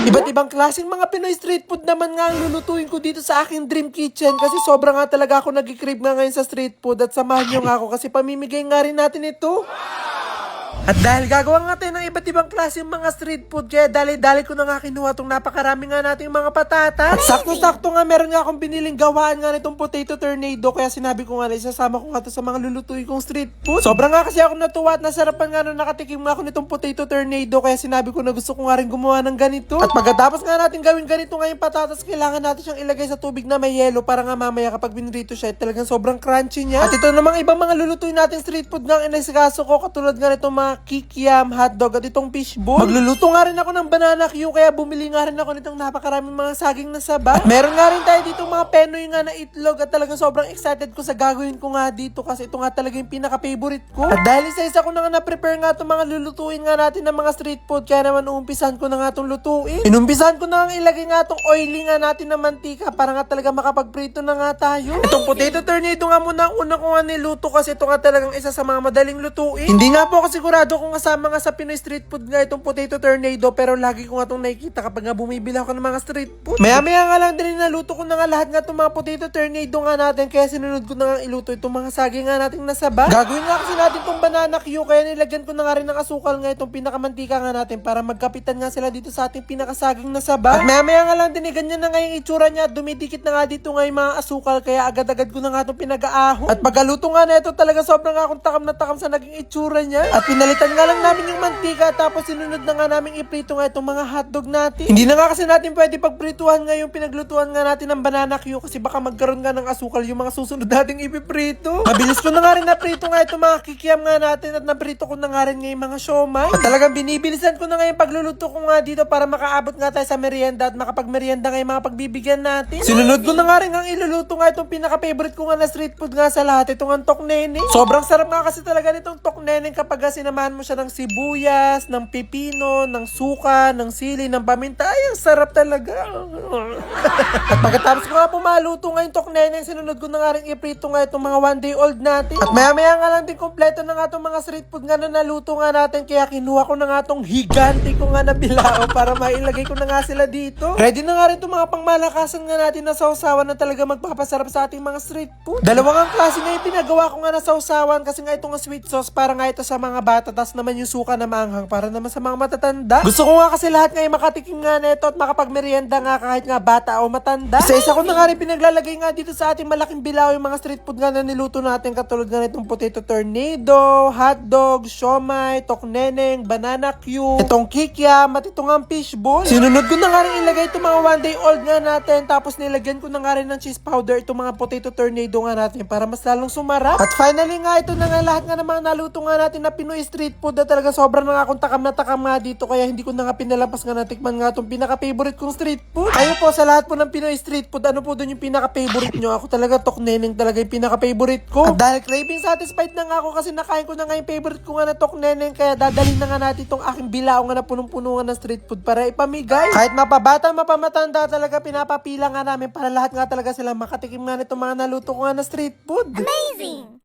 Iba't ibang klaseng mga Pinoy street food naman nga ang lulutuin ko dito sa aking dream kitchen kasi sobra nga talaga ako nag-crave nga ngayon sa street food at samahan nyo nga ako kasi pamimigay nga rin natin ito. At dahil gagawa nga tayo ng iba't ibang klase yung mga street food, kaya dali-dali ko na nga kinuha itong napakarami nga nating mga patatas. At sakto-sakto nga meron nga akong biniling gawaan nga nitong potato tornado, kaya sinabi ko nga na isasama ko nga ito sa mga lulutuin kong street food. Sobrang nga kasi ako natuwa at nasarapan nga nung nakatikim nga ako nitong potato tornado, kaya sinabi ko na gusto ko nga rin gumawa ng ganito. At pagkatapos nga natin gawin ganito nga yung patatas, kailangan natin siyang ilagay sa tubig na may yelo para nga mamaya kapag binirito siya, talagang sobrang crunchy niya. At ito namang ibang mga lulutuin natin street food nga ang inasikaso ko, katulad nga nitong mga kikiam, hotdog at itong fishball. Magluluto nga rin ako ng banana Q, kaya bumili nga rin ako nitong napakaraming mga saging na saba. At meron nga rin tayo dito mga penoy nga na itlog at talagang sobrang excited ko sa gagawin ko nga dito kasi ito nga talaga yung pinaka-favorite ko. At dahil isa-isa ko na nga na-prepare nga itong mga lulutuin nga natin ng mga street food, kaya naman uumpisan ko na nga itong lutuin. Inumpisan ko na nga ilagay nga itong oily nga natin na mantika para nga talaga makapagprito na nga tayo. Itong potato tornado nga muna ang una ko nga niluto kasi ito nga talagang isa sa mga madaling lutuin. Hindi nga po ako sigurado kung kasama nga sa Pinoy street food nga itong potato tornado, pero lagi ko nga itong nakikita kapag nga bumibili ako ng mga street food. Maya-maya nga lang din naluto ko na nga lahat nga itong mga potato tornado nga natin, kaya sinunod ko na nga iluto itong mga saging nga nating nasaba. Gagawin nga kasi natin itong banana Q, kaya nilagyan ko na nga rin ng asukal nga itong pinakamantika nga natin para magkapitan nga sila dito sa ating pinakasaging nasaba. At maya-maya nga lang din ganyan na nga yung itsura niya, dumidikit na nga dito nga yung mga asukal, kaya agad-agad ko na nga itong pinag-aahon. At pagkaluto nga na ito, talaga sobrang akong takam na takam sa naging itsura niya. At pinalitan nga lang namin yung mantika, tapos sinunod na nga namin iprito nga itong mga hotdog natin. Hindi na nga kasi natin pwede pagprituhan nga yung pinaglutuan nga natin ng banana Q kasi baka magkaroon nga ng asukal yung mga susunod nating ipiprito. Mabilis ko na nga rin naprito nga itong mga kikiam nga natin at naprito ko na nga rin nga yung mga siomay. At talagang binibilisan ko na nga yung pagluluto ko nga dito para makaabot nga tayo sa merienda at makapagmerienda nga yung mga pagbibigyan natin. Sinunod ko na nga rin ang iluluto nga itong pinaka-favorite ko nga na street food nga sa lahat, itong ang tokneneng. Sobrang sarap nga kasi talaga nitong tokneneng kapag sinamahan mo siya ng sibuyas, ng pipino, ng suka, ng sili, ng paminta. Ay, ang sarap talaga. At pagkatapos ko nga pumaluto nga yung tokneneng, sinunod ko na nga rin iprito nga itong mga 1-day-old natin. At maya-maya nga lang din kompleto na nga itong mga street food nga na naluto nga natin, kaya kinuha ko na nga itong higante ko nga na bilao para mailagay ko na nga sila dito. Ready na nga rin itong mga pangmalakasan nga natin na sausawan na talaga magpapasarap sa ating mga street food. Dalawang ang klase nga yung pinagawa ko nga na sausawan kasi nga ito nga sweet sauce para nga ito sa mga bata, tas naman yung suka na maanghang para naman sa mga matatanda. Gusto ko nga kasi lahat nga yung makatikim nga na ito at makapagmerienda nga kahit nga bata o matanda. Isa-isa ko na nga rin pinaglalagay nga dito sa ating malaking bilao yung mga street food nga na niluto natin, katulad nga nitong potato tornado, hotdog, siomay, tokneneng, banana Q, itong kikiam at itong ang fishball. Sinunod ko na nga rin ilagay itong mga 1-day-old nga natin, tapos nilagyan ko na nga rin ng cheese powder itong mga potato tornado nga natin para mas lalong sumarap. At finally nga, ito na nga lahat nga ng mga naluto nga natin na Pinoy street food na talaga sobrang na akong takam na takam nga dito, kaya hindi ko na nga pinalampas nga natikman nga itong pinaka-favorite kong street food. Kayo po sa lahat po ng Pinoy street food, ano po doon yung pinaka-favorite nyo? Ako talaga tokneneng talaga yung pinaka-favorite ko. At dahil craving satisfied na nga ako kasi nakain ko na nga yung favorite ko nga na tokneneng, kaya dadalhin na nga natin itong aking bilao nga na punong-puno nga na street food para ipamigay. Kahit mapabata, mapamatanda, talaga pinapapila nga namin para lahat nga talaga sila makatikim nga nitong mga naluto ko nga na street food. Amazing!